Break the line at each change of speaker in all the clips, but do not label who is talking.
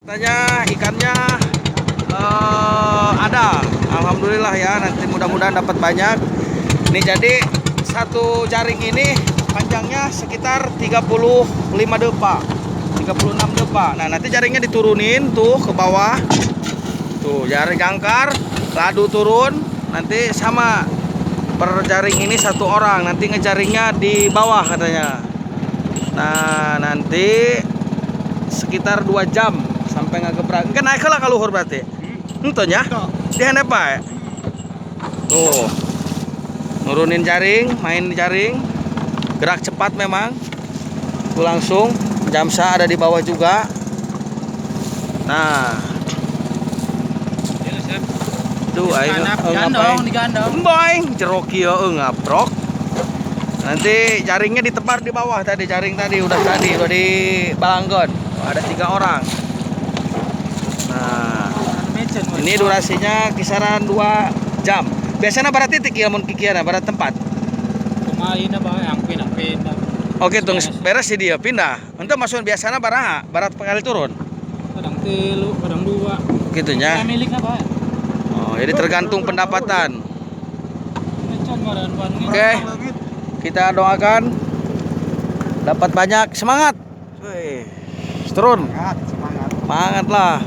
Katanya ikannya ada, alhamdulillah ya. Nanti mudah-mudahan dapat banyak. Nih jadi satu jaring ini panjangnya sekitar 35 depa, 36 depa. Nah nanti jaringnya diturunin tuh ke bawah. Tuh jaring jangkar, ladu turun. Nanti sama per jaring ini satu orang. Nanti ngejaringnya di bawah katanya. Nah nanti sekitar 2 jam sampai ngegebrak. Kan naik lah kalau luhur berarti. Entonya dia apa ya? Tuh. Nurunin jaring, main jaring. Gerak cepat memang. Tuh langsung jamsa ada di bawah juga. Nah. Tuh ayo ngapain? Boing, jeroki ngaprok. Nanti jaringnya ditebar di bawah tadi, jaring tadi udah di balanggon. Ada 3 orang. Nah, ini durasinya kisaran 2 jam. Biasanya barat titik ya mun kikiana barat tempat.
Kumain na ba ang pinapinda.
Oke, tunggu beres sih dia pindah. Untuk masuk biasanya barat kali turun.
Kadang 3, kadang 2.
Gitunya.
Milik na ba?
Oh, jadi tergantung pendapatan. Oke. Kita doakan dapat banyak, semangat. Wih, turun. Semangat lah.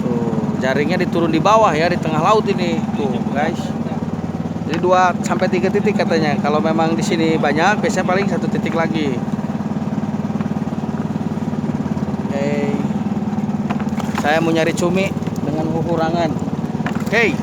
Tuh, jaringnya diturun di bawah ya, di tengah laut ini. Tuh, guys. Jadi 2 sampai 3 titik katanya. Kalau memang di sini banyak, biasanya paling 1 titik lagi. Oke. Saya mau nyari cumi dengan ukurangan. Oke.